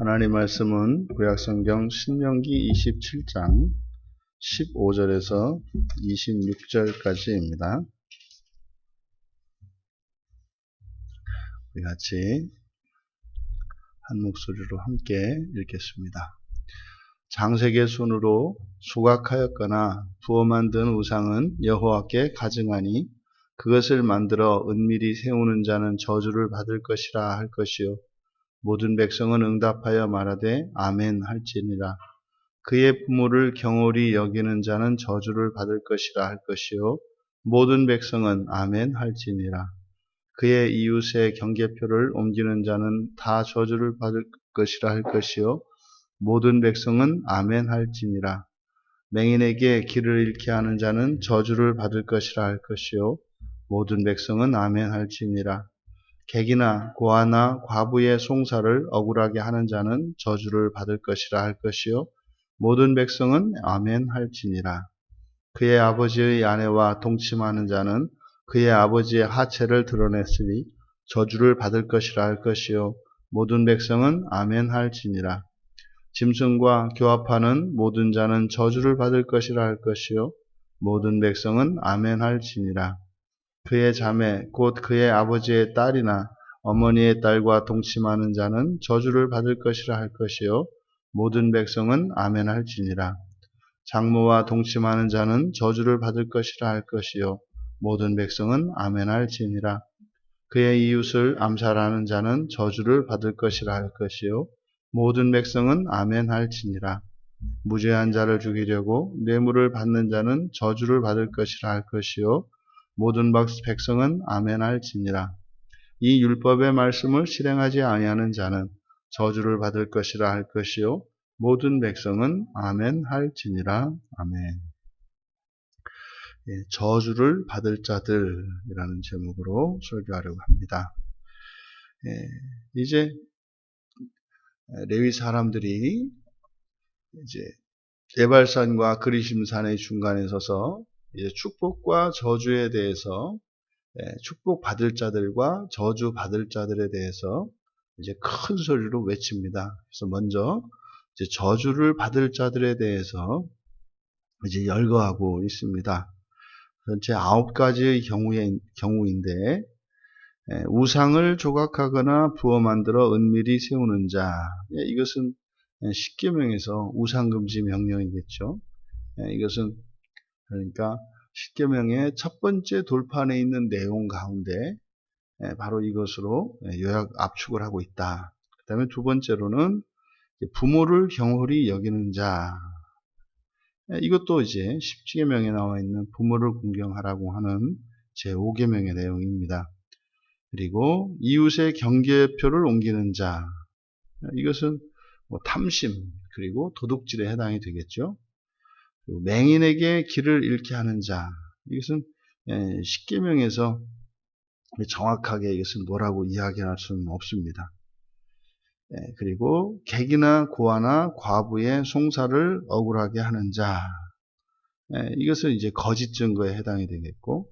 하나님 말씀은 구약성경 신명기 27장 15절에서 26절까지입니다. 우리 같이 한 목소리로 함께 읽겠습니다. 장색의 손으로 소각하였거나 부어 만든 우상은 여호와께 가증하니 그것을 만들어 은밀히 세우는 자는 저주를 받을 것이라 할 것이요 모든 백성은 응답하여 말하되 아멘 할지니라. 그의 부모를 경홀히 여기는 자는 저주를 받을 것이라 할 것이요 모든 백성은 아멘 할지니라. 그의 이웃의 경계표를 옮기는 자는 다 저주를 받을 것이라 할 것이요 모든 백성은 아멘 할지니라. 맹인에게 길을 잃게 하는 자는 저주를 받을 것이라 할 것이요 모든 백성은 아멘 할지니라. 객이나 고아나 과부의 송사를 억울하게 하는 자는 저주를 받을 것이라 할 것이요 모든 백성은 아멘 할지니라. 그의 아버지의 아내와 동침하는 자는 그의 아버지의 하체를 드러냈으니 저주를 받을 것이라 할 것이요 모든 백성은 아멘 할지니라. 짐승과 교합하는 모든 자는 저주를 받을 것이라 할 것이요 모든 백성은 아멘 할지니라. 그의 자매 곧 그의 아버지의 딸이나 어머니의 딸과 동침하는 자는 저주를 받을 것이라 할 것이요 모든 백성은 아멘 할지니라. 장모와 동침하는 자는 저주를 받을 것이라 할 것이요 모든 백성은 아멘 할지니라. 그의 이웃을 암살하는 자는 저주를 받을 것이라 할 것이요 모든 백성은 아멘 할지니라. 무죄한 자를 죽이려고 뇌물을 받는 자는 저주를 받을 것이라 할 것이요 모든 백성은 아멘 할지니라. 이 율법의 말씀을 실행하지 아니하는 자는 저주를 받을 것이라 할 것이요 모든 백성은 아멘 할지니라. 아멘. 저주를 받을 자들이라는 제목으로 설교하려고 합니다. 이제 레위 사람들이 이제 에발산과 그리심산의 중간에 서서 이제 축복과 저주에 대해서 축복 받을 자들과 저주 받을 자들에 대해서 이제 큰 소리로 외칩니다. 그래서 먼저 이제 저주를 받을 자들에 대해서 이제 열거하고 있습니다. 전체 9가지의 경우인데 우상을 조각하거나 부어 만들어 은밀히 세우는 자, 이것은 십계명에서 우상금지 명령이겠죠. 이것은 그러니까 십계명의 첫 번째 돌판에 있는 내용 가운데 바로 이것으로 요약 압축을 하고 있다. 그 다음에 두 번째로는 부모를 경홀히 여기는 자, 이것도 이제 십계명에 나와 있는 부모를 공경하라고 하는 제5계명의 내용입니다. 그리고 이웃의 경계표를 옮기는 자, 이것은 탐심 그리고 도둑질에 해당이 되겠죠. 그리고 맹인에게 길을 잃게 하는 자, 이것은 십계명에서 정확하게 이것은 뭐라고 이야기할 수는 없습니다. 그리고 객이나 고아나 과부의 송사를 억울하게 하는 자, 이것은 이제 거짓 증거에 해당이 되겠고,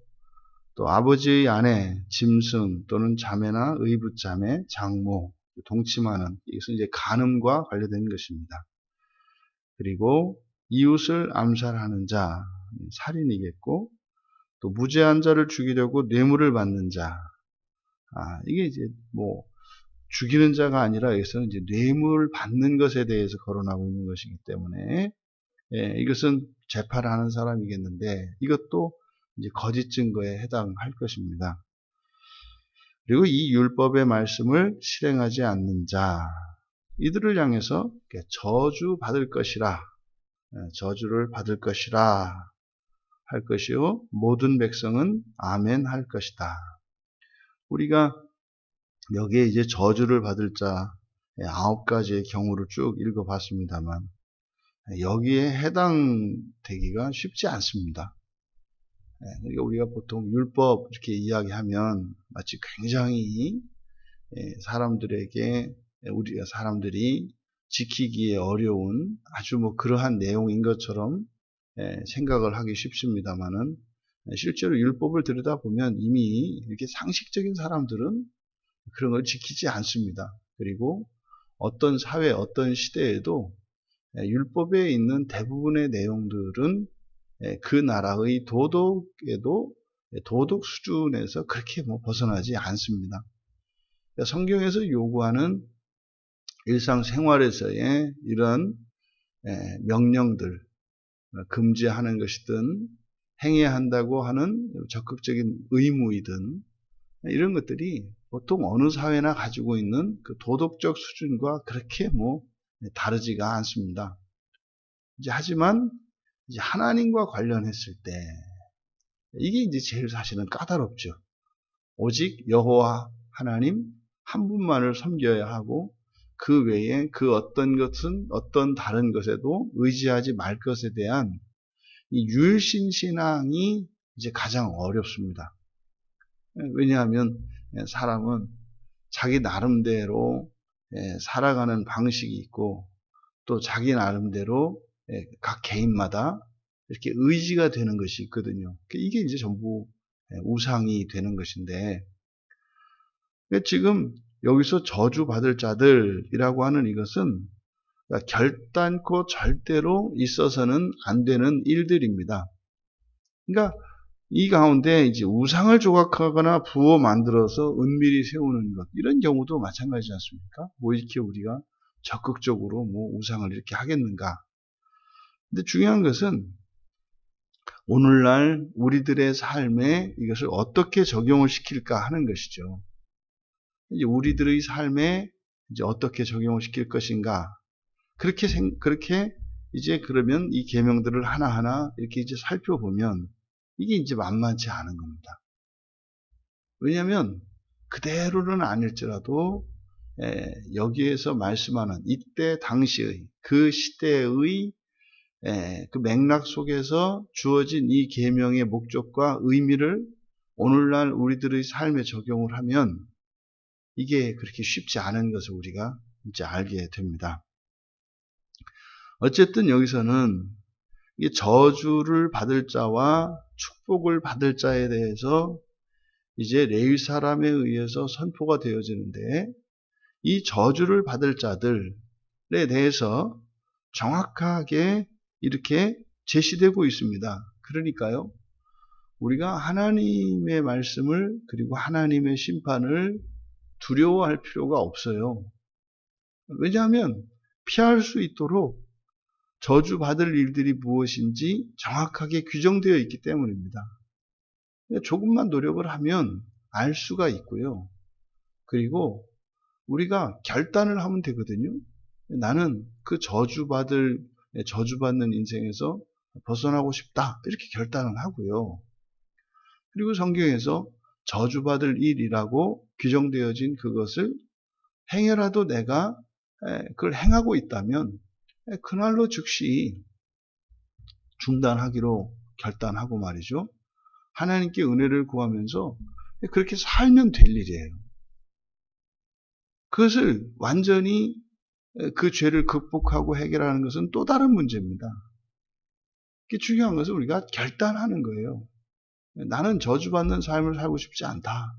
또 아버지의 아내, 짐승 또는 자매나 의붓자매, 장모, 동침하는, 이것은 이제 간음과 관련된 것입니다. 그리고 이웃을 암살하는 자, 살인이겠고, 또 무죄한 자를 죽이려고 뇌물을 받는 자, 이게 이제 죽이는 자가 아니라 여기서는 이제 뇌물 받는 것에 대해서 거론하고 있는 것이기 때문에, 이것은 재판을 하는 사람이겠는데, 이것도 이제 거짓 증거에 해당할 것입니다. 그리고 이 율법의 말씀을 실행하지 않는 자, 이들을 향해서 저주 받을 것이라, 저주를 받을 것이라 할 것이요 모든 백성은 아멘 할 것이다. 우리가 여기에 이제 저주를 받을 자 9가지의 경우를 쭉 읽어봤습니다만 여기에 해당되기가 쉽지 않습니다. 그러니까 우리가 보통 율법 이렇게 이야기하면 마치 굉장히 사람들이 지키기에 어려운 아주 그러한 내용인 것처럼 생각을 하기 쉽습니다만은 실제로 율법을 들여다보면 이미 이렇게 상식적인 사람들은 그런 걸 지키지 않습니다. 그리고 어떤 사회, 어떤 시대에도 율법에 있는 대부분의 내용들은 그 나라의 도덕 수준에서 그렇게 벗어나지 않습니다. 성경에서 요구하는 일상생활에서의 이런 명령들, 금지하는 것이든 행해야 한다고 하는 적극적인 의무이든 이런 것들이 보통 어느 사회나 가지고 있는 그 도덕적 수준과 그렇게 다르지가 않습니다. 하지만 이제 하나님과 관련했을 때 이게 이제 제일 사실은 까다롭죠. 오직 여호와 하나님 한 분만을 섬겨야 하고 그 외에 그 어떤 것은 어떤 다른 것에도 의지하지 말 것에 대한 이 유일신 신앙이 이제 가장 어렵습니다. 왜냐하면 사람은 자기 나름대로 살아가는 방식이 있고 또 자기 나름대로 각 개인마다 이렇게 의지가 되는 것이 있거든요. 이게 이제 전부 우상이 되는 것인데 지금 여기서 저주받을 자들이라고 하는 이것은 결단코 절대로 있어서는 안 되는 일들입니다. 그러니까 이 가운데 이제 우상을 조각하거나 부어 만들어서 은밀히 세우는 것, 이런 경우도 마찬가지지 않습니까? 이렇게 우리가 적극적으로 우상을 이렇게 하겠는가? 근데 중요한 것은 오늘날 우리들의 삶에 이것을 어떻게 적용을 시킬까 하는 것이죠. 이제 우리들의 삶에 이제 어떻게 적용을 시킬 것인가? 그렇게 이제 그러면 이 계명들을 하나하나 이렇게 이제 살펴보면 이게 이제 만만치 않은 겁니다. 왜냐하면 그대로는 아닐지라도 여기에서 말씀하는 이때 당시의 그 시대의 그 맥락 속에서 주어진 이 계명의 목적과 의미를 오늘날 우리들의 삶에 적용을 하면 이게 그렇게 쉽지 않은 것을 우리가 이제 알게 됩니다. 어쨌든 여기서는 이 저주를 받을 자와 축복을 받을 자에 대해서 이제 레위 사람에 의해서 선포가 되어지는데 이 저주를 받을 자들에 대해서 정확하게 이렇게 제시되고 있습니다. 그러니까요, 우리가 하나님의 말씀을 그리고 하나님의 심판을 두려워할 필요가 없어요. 왜냐하면 피할 수 있도록 저주받을 일들이 무엇인지 정확하게 규정되어 있기 때문입니다. 조금만 노력을 하면 알 수가 있고요. 그리고 우리가 결단을 하면 되거든요. 나는 그 저주받는 인생에서 벗어나고 싶다, 이렇게 결단을 하고요. 그리고 성경에서 저주받을 일이라고 규정되어진 그것을 행여라도 내가 그걸 행하고 있다면 그날로 즉시 중단하기로 결단하고 말이죠. 하나님께 은혜를 구하면서 그렇게 살면 될 일이에요. 그것을 완전히 그 죄를 극복하고 해결하는 것은 또 다른 문제입니다. 중요한 것은 우리가 결단하는 거예요. 나는 저주받는 삶을 살고 싶지 않다.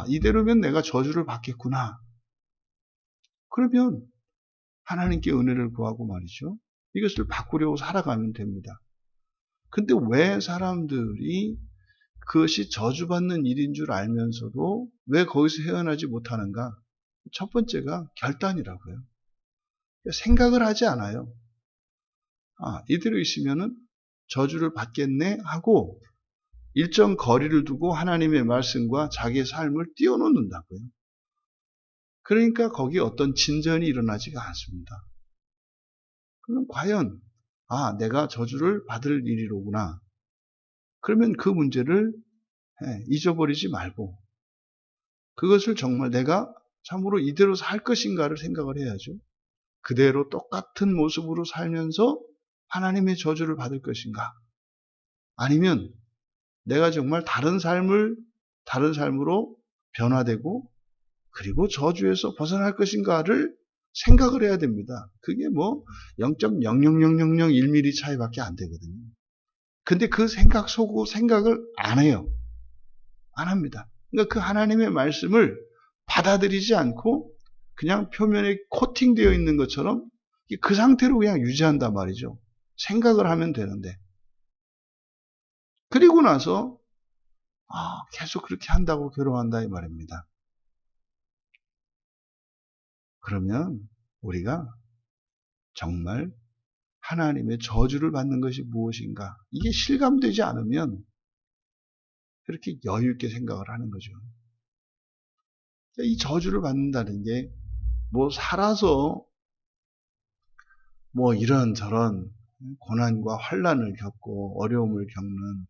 이대로면 내가 저주를 받겠구나. 그러면 하나님께 은혜를 구하고 말이죠. 이것을 바꾸려고 살아가면 됩니다. 근데 왜 사람들이 그것이 저주받는 일인 줄 알면서도 왜 거기서 헤어나지 못하는가? 첫 번째가 결단이라고요. 생각을 하지 않아요. 이대로 있으면은 저주를 받겠네 하고 일정 거리를 두고 하나님의 말씀과 자기의 삶을 띄워놓는다고요. 그러니까 거기에 어떤 진전이 일어나지가 않습니다. 그럼 과연 내가 저주를 받을 일이로구나. 그러면 그 문제를 잊어버리지 말고 그것을 정말 내가 참으로 이대로 살 것인가를 생각을 해야죠. 그대로 똑같은 모습으로 살면서 하나님의 저주를 받을 것인가? 아니면 내가 정말 다른 삶으로 변화되고 그리고 저주에서 벗어날 것인가를 생각을 해야 됩니다. 그게 0.00001mm 차이밖에 안 되거든요. 근데 그 생각을 안 해요. 안 합니다. 그러니까 그 하나님의 말씀을 받아들이지 않고 그냥 표면에 코팅되어 있는 것처럼 그 상태로 그냥 유지한단 말이죠. 생각을 하면 되는데. 그리고 나서 계속 그렇게 한다고 괴로워한다 이 말입니다. 그러면 우리가 정말 하나님의 저주를 받는 것이 무엇인가? 이게 실감되지 않으면 그렇게 여유 있게 생각을 하는 거죠. 이 저주를 받는다는 게 뭐 살아서 뭐 이런저런 고난과 환난을 겪고 어려움을 겪는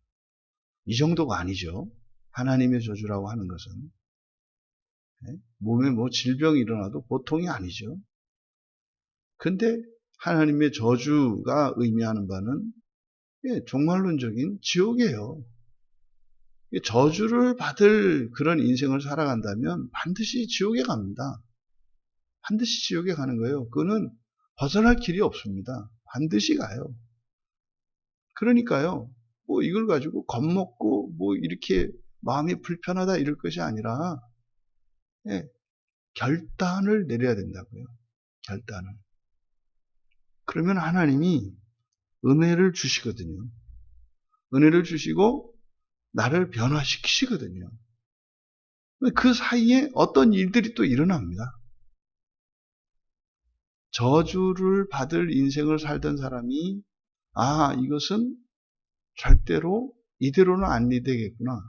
이 정도가 아니죠. 하나님의 저주라고 하는 것은 몸에 뭐 질병이 일어나도 보통이 아니죠. 근데 하나님의 저주가 의미하는 바는 종말론적인 지옥이에요. 저주를 받을 그런 인생을 살아간다면 반드시 지옥에 갑니다. 반드시 지옥에 가는 거예요. 그거는 벗어날 길이 없습니다. 반드시 가요. 그러니까요, 뭐 이걸 가지고 겁먹고 뭐 이렇게 마음이 불편하다 이럴 것이 아니라 결단을 내려야 된다고요. 결단을. 그러면 하나님이 은혜를 주시거든요. 은혜를 주시고 나를 변화시키시거든요. 그 사이에 어떤 일들이 또 일어납니다. 저주를 받을 인생을 살던 사람이 이것은 절대로 이대로는 안 되겠구나.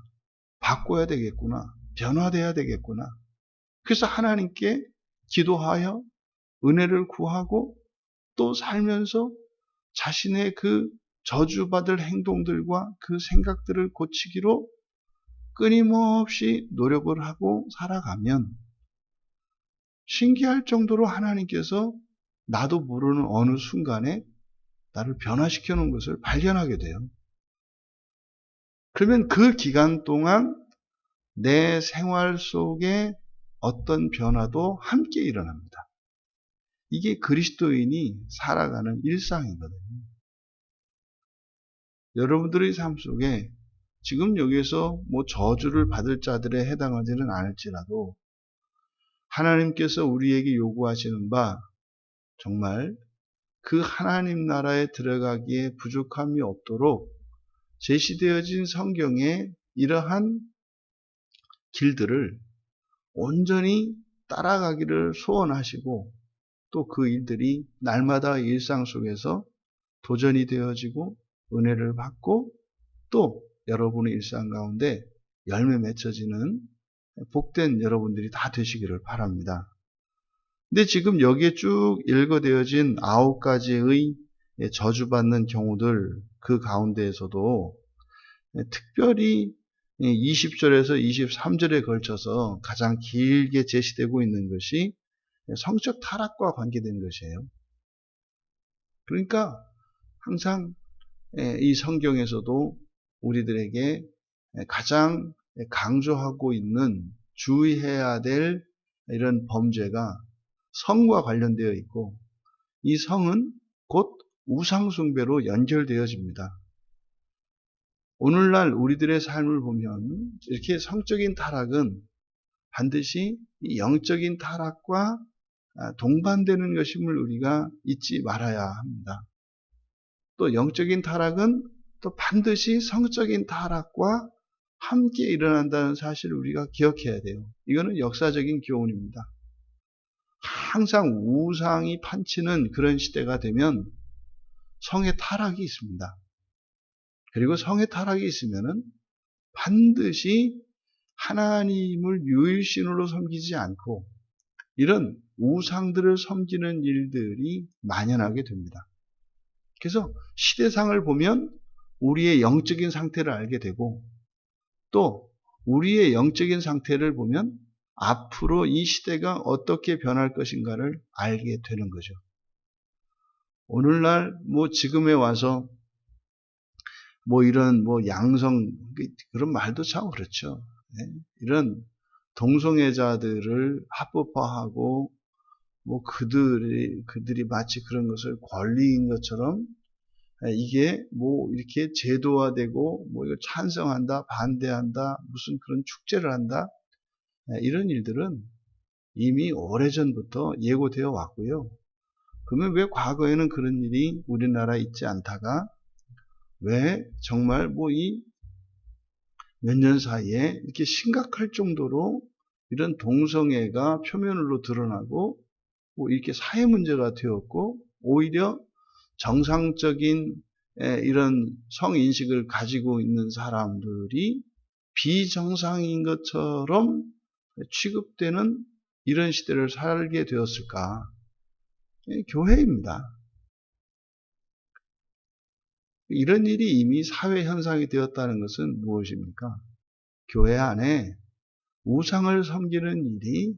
바꿔야 되겠구나. 변화돼야 되겠구나. 그래서 하나님께 기도하여 은혜를 구하고 또 살면서 자신의 그 저주받을 행동들과 그 생각들을 고치기로 끊임없이 노력을 하고 살아가면 신기할 정도로 하나님께서 나도 모르는 어느 순간에 나를 변화시켜 놓은 것을 발견하게 돼요. 그러면 그 기간 동안 내 생활 속에 어떤 변화도 함께 일어납니다. 이게 그리스도인이 살아가는 일상이거든요. 여러분들의 삶 속에 지금 여기서 뭐 저주를 받을 자들에 해당하지는 않을지라도 하나님께서 우리에게 요구하시는 바 정말 그 하나님 나라에 들어가기에 부족함이 없도록 제시되어진 성경에 이러한 길들을 온전히 따라가기를 소원하시고 또 그 일들이 날마다 일상 속에서 도전이 되어지고 은혜를 받고 또 여러분의 일상 가운데 열매 맺혀지는 복된 여러분들이 다 되시기를 바랍니다. 근데 지금 여기에 쭉 읽어되어진 9가지의 저주받는 경우들 그 가운데에서도 특별히 20절에서 23절에 걸쳐서 가장 길게 제시되고 있는 것이 성적 타락과 관계된 것이에요. 그러니까 항상 이 성경에서도 우리들에게 가장 강조하고 있는 주의해야 될 이런 범죄가 성과 관련되어 있고 이 성은 곧 우상숭배로 연결되어집니다. 오늘날 우리들의 삶을 보면 이렇게 성적인 타락은 반드시 이 영적인 타락과 동반되는 것임을 우리가 잊지 말아야 합니다. 또 영적인 타락은 또 반드시 성적인 타락과 함께 일어난다는 사실을 우리가 기억해야 돼요. 이거는 역사적인 교훈입니다. 항상 우상이 판치는 그런 시대가 되면 성의 타락이 있습니다. 그리고 성의 타락이 있으면은 반드시 하나님을 유일신으로 섬기지 않고 이런 우상들을 섬기는 일들이 만연하게 됩니다. 그래서 시대상을 보면 우리의 영적인 상태를 알게 되고 또 우리의 영적인 상태를 보면 앞으로 이 시대가 어떻게 변할 것인가를 알게 되는 거죠. 오늘날 뭐 지금에 와서 뭐 이런 뭐 양성 그런 말도 참 그렇죠. 이런 동성애자들을 합법화하고 뭐 그들이 마치 그런 것을 권리인 것처럼 이게 뭐 이렇게 제도화되고 뭐 이거 찬성한다, 반대한다, 무슨 그런 축제를 한다 이런 일들은 이미 오래전부터 예고되어 왔고요. 그러면 왜 과거에는 그런 일이 우리나라에 있지 않다가 왜 정말 이 몇 년 사이에 이렇게 심각할 정도로 이런 동성애가 표면으로 드러나고 이렇게 사회 문제가 되었고 오히려 정상적인 이런 성인식을 가지고 있는 사람들이 비정상인 것처럼 취급되는 이런 시대를 살게 되었을까? 교회입니다. 이런 일이 이미 사회 현상이 되었다는 것은 무엇입니까? 교회 안에 우상을 섬기는 일이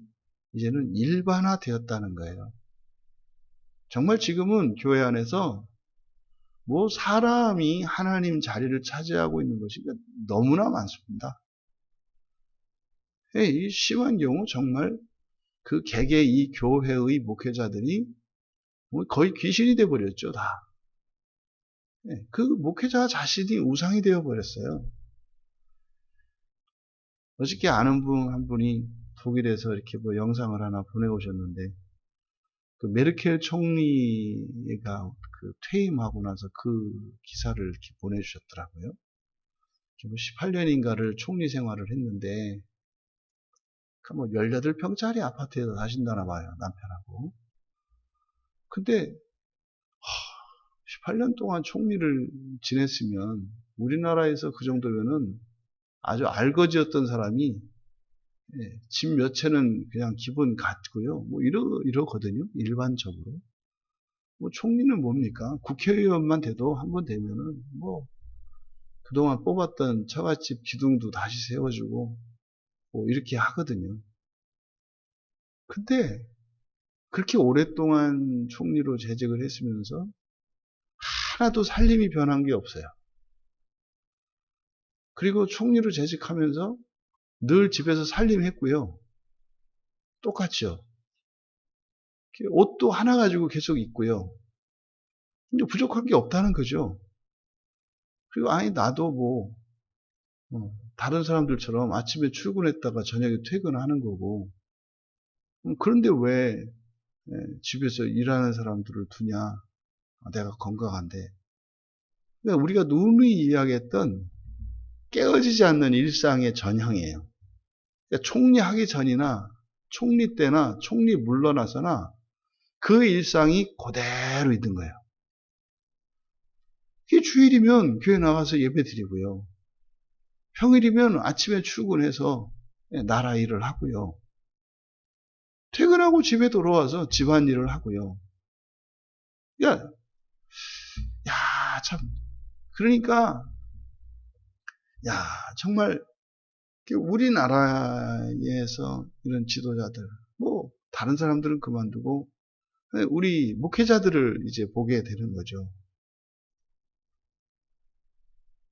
이제는 일반화되었다는 거예요. 정말 지금은 교회 안에서 사람이 하나님 자리를 차지하고 있는 것이 너무나 많습니다. 이 심한 경우 정말 그 개개 이 교회의 목회자들이 거의 귀신이 되어버렸죠, 다. 그 목회자 자신이 우상이 되어버렸어요. 어저께 아는 분 한 분이 독일에서 이렇게 영상을 하나 보내오셨는데, 그 메르켈 총리가 퇴임하고 나서 그 기사를 이렇게 보내주셨더라고요. 18년인가를 총리 생활을 했는데, 18평짜리 아파트에서 사신다나 봐요, 남편하고. 근데 18년 동안 총리를 지냈으면 우리나라에서 그 정도면은 아주 알거지였던 사람이 집 몇 채는 그냥 기본 같고요. 이러거든요. 일반적으로. 총리는 뭡니까? 국회의원만 돼도 한 번 되면은 그동안 뽑았던 처갓집 기둥도 다시 세워주고 이렇게 하거든요. 근데 그렇게 오랫동안 총리로 재직을 했으면서 하나도 살림이 변한 게 없어요. 그리고 총리로 재직하면서 늘 집에서 살림했고요. 똑같죠. 옷도 하나 가지고 계속 입고요. 근데 부족한 게 없다는 거죠. 그리고 나도 다른 사람들처럼 아침에 출근했다가 저녁에 퇴근하는 거고. 그런데 왜 집에서 일하는 사람들을 두냐? 내가 건강한데. 그러니까 우리가 누누이 이야기했던 깨어지지 않는 일상의 전형이에요. 그러니까 총리하기 전이나 총리 때나 총리 물러나서나 그 일상이 그대로 있는 거예요. 이게 주일이면 교회 나가서 예배 드리고요. 평일이면 아침에 출근해서 나라 일을 하고요. 퇴근하고 집에 돌아와서 집안일을 하고요. 참. 그러니까, 정말, 우리나라에서 이런 지도자들, 다른 사람들은 그만두고, 우리 목회자들을 이제 보게 되는 거죠.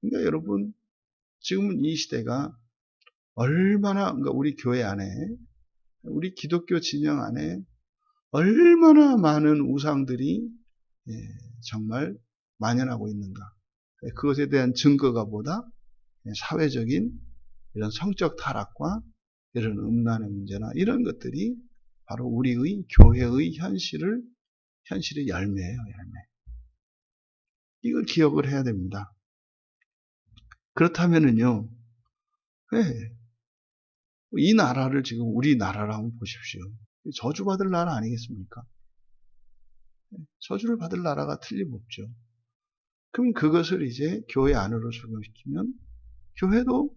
그러니까 여러분, 지금은 이 시대가 얼마나, 그러니까 우리 교회 안에, 우리 기독교 진영 안에 얼마나 많은 우상들이 정말 만연하고 있는가. 그것에 대한 증거가 보다 사회적인 이런 성적 타락과 이런 음란의 문제나 이런 것들이 바로 우리의 교회의 현실의 열매예요, 열매. 이걸 기억을 해야 됩니다. 그렇다면은요, 이 나라를 지금 우리나라로 한번 보십시오. 저주받을 나라 아니겠습니까? 저주를 받을 나라가 틀림없죠. 그럼 그것을 이제 교회 안으로 적용시키면 교회도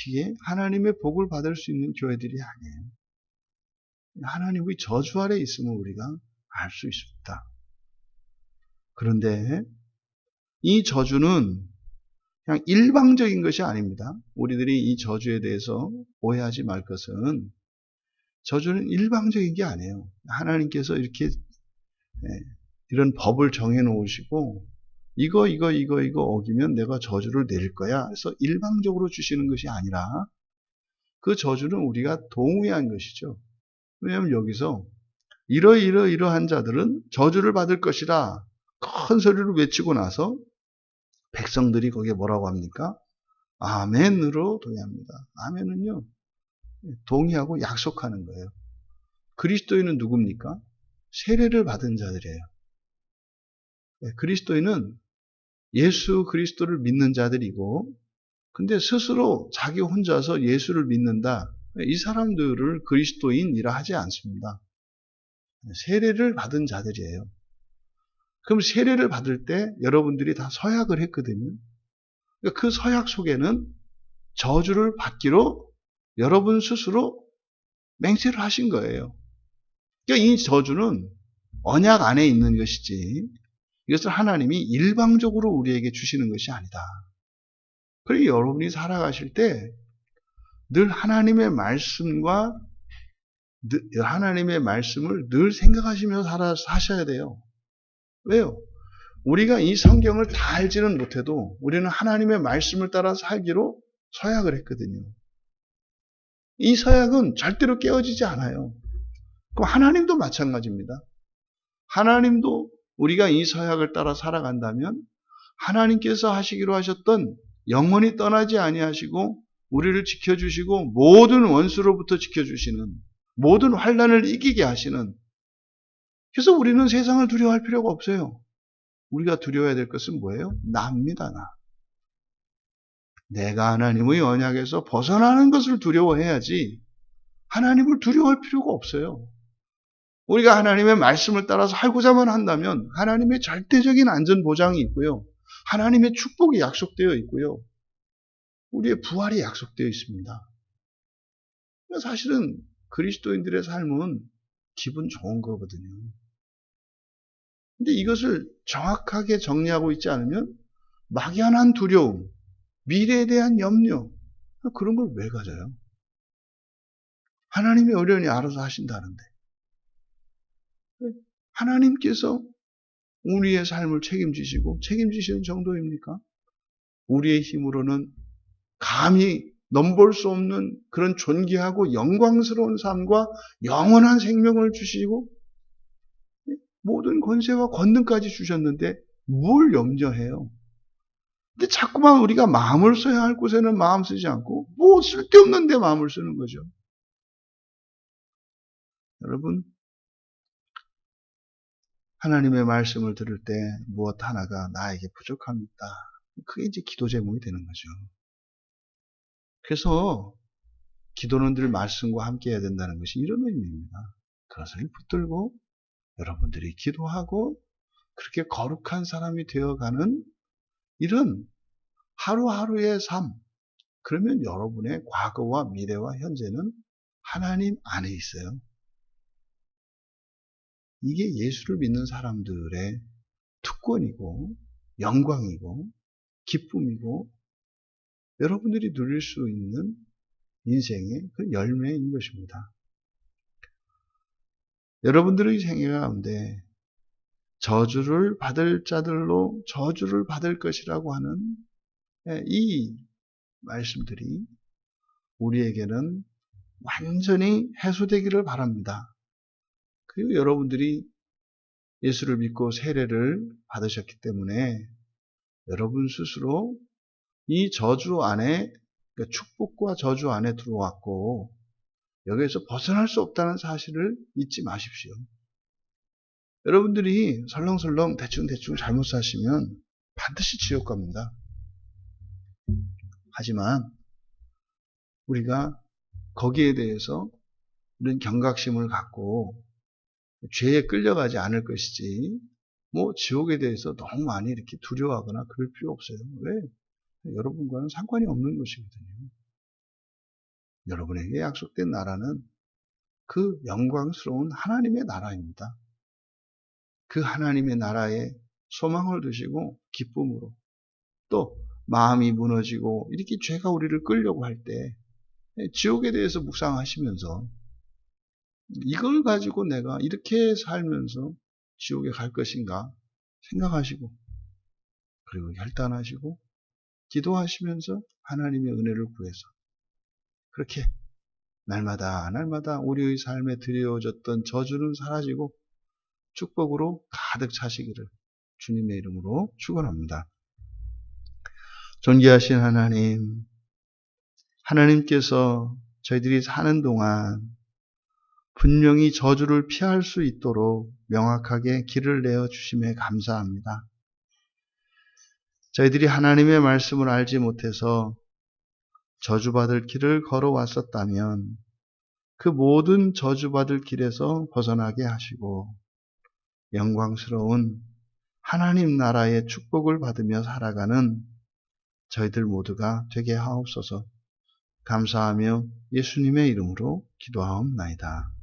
이게 하나님의 복을 받을 수 있는 교회들이 아니에요. 하나님의 저주 아래 있음을 우리가 알 수 있습니다. 그런데 이 저주는 그냥 일방적인 것이 아닙니다. 우리들이 이 저주에 대해서 오해하지 말 것은 저주는 일방적인 게 아니에요. 하나님께서 이렇게 이런 법을 정해 놓으시고 이거 어기면 내가 저주를 내릴 거야. 그래서 일방적으로 주시는 것이 아니라 그 저주는 우리가 동의한 것이죠. 왜냐하면 여기서 이러한 자들은 저주를 받을 것이라 큰 소리를 외치고 나서 백성들이 거기에 뭐라고 합니까? 아멘으로 동의합니다. 아멘은요, 동의하고 약속하는 거예요. 그리스도인은 누굽니까? 세례를 받은 자들이에요. 그리스도인은 예수 그리스도를 믿는 자들이고, 근데 스스로 자기 혼자서 예수를 믿는다. 이 사람들을 그리스도인이라 하지 않습니다. 세례를 받은 자들이에요. 그럼 세례를 받을 때 여러분들이 다 서약을 했거든요. 그러니까 그 서약 속에는 저주를 받기로 여러분 스스로 맹세를 하신 거예요. 그러니까 이 저주는 언약 안에 있는 것이지, 이것을 하나님이 일방적으로 우리에게 주시는 것이 아니다. 그리고 여러분이 살아가실 때 늘 하나님의 말씀과 하나님의 말씀을 늘 생각하시면서 사셔야 돼요. 왜요? 우리가 이 성경을 다 알지는 못해도 우리는 하나님의 말씀을 따라 살기로 서약을 했거든요. 이 서약은 절대로 깨어지지 않아요. 그럼 하나님도 마찬가지입니다. 하나님도 우리가 이 서약을 따라 살아간다면 하나님께서 하시기로 하셨던 영원히 떠나지 아니하시고 우리를 지켜주시고 모든 원수로부터 지켜주시는, 모든 환난을 이기게 하시는, 그래서 우리는 세상을 두려워할 필요가 없어요. 우리가 두려워해야 될 것은 뭐예요? 나입니다. 나. 내가 하나님의 언약에서 벗어나는 것을 두려워해야지 하나님을 두려워할 필요가 없어요. 우리가 하나님의 말씀을 따라서 살고자만 한다면 하나님의 절대적인 안전 보장이 있고요. 하나님의 축복이 약속되어 있고요. 우리의 부활이 약속되어 있습니다. 사실은 그리스도인들의 삶은 기분 좋은 거거든요. 근데 이것을 정확하게 정리하고 있지 않으면 막연한 두려움, 미래에 대한 염려, 그런 걸 왜 가져요? 하나님이 어련히 알아서 하신다는데. 하나님께서 우리의 삶을 책임지시는 정도입니까? 우리의 힘으로는 감히 넘볼 수 없는 그런 존귀하고 영광스러운 삶과 영원한 생명을 주시고 모든 권세와 권능까지 주셨는데 뭘 염려해요? 근데 자꾸만 우리가 마음을 써야 할 곳에는 마음 쓰지 않고 뭐 쓸데없는 데 마음을 쓰는 거죠. 여러분, 하나님의 말씀을 들을 때 무엇 하나가 나에게 부족함이 있다. 그게 이제 기도 제목이 되는 거죠. 그래서 기도는 늘 말씀과 함께 해야 된다는 것이 이런 의미입니다. 그것을 붙들고 여러분들이 기도하고 그렇게 거룩한 사람이 되어가는 이런 하루하루의 삶, 그러면 여러분의 과거와 미래와 현재는 하나님 안에 있어요. 이게 예수를 믿는 사람들의 특권이고 영광이고 기쁨이고 여러분들이 누릴 수 있는 인생의 그 열매인 것입니다. 여러분들의 생애 가운데 저주를 받을 자들로 저주를 받을 것이라고 하는 이 말씀들이 우리에게는 완전히 해소되기를 바랍니다. 그리고 여러분들이 예수를 믿고 세례를 받으셨기 때문에 여러분 스스로 이 저주 안에, 그러니까 축복과 저주 안에 들어왔고 여기에서 벗어날 수 없다는 사실을 잊지 마십시오. 여러분들이 설렁설렁 대충 잘못 사시면 반드시 지옥 갑니다. 하지만 우리가 거기에 대해서 이런 경각심을 갖고 죄에 끌려가지 않을 것이지 뭐 지옥에 대해서 너무 많이 이렇게 두려워하거나 그럴 필요 없어요. 왜? 여러분과는 상관이 없는 것이거든요. 여러분에게 약속된 나라는 그 영광스러운 하나님의 나라입니다. 그 하나님의 나라에 소망을 두시고 기쁨으로 또 마음이 무너지고 이렇게 죄가 우리를 끌려고 할 때 지옥에 대해서 묵상하시면서 이걸 가지고 내가 이렇게 살면서 지옥에 갈 것인가 생각하시고 그리고 결단하시고 기도하시면서 하나님의 은혜를 구해서 그렇게 날마다 우리의 삶에 드려졌던 저주는 사라지고 축복으로 가득 차시기를 주님의 이름으로 축원합니다. 존귀하신 하나님께서 저희들이 사는 동안 분명히 저주를 피할 수 있도록 명확하게 길을 내어 주심에 감사합니다. 저희들이 하나님의 말씀을 알지 못해서 저주받을 길을 걸어왔었다면 그 모든 저주받을 길에서 벗어나게 하시고 영광스러운 하나님 나라의 축복을 받으며 살아가는 저희들 모두가 되게 하옵소서. 감사하며 예수님의 이름으로 기도하옵나이다.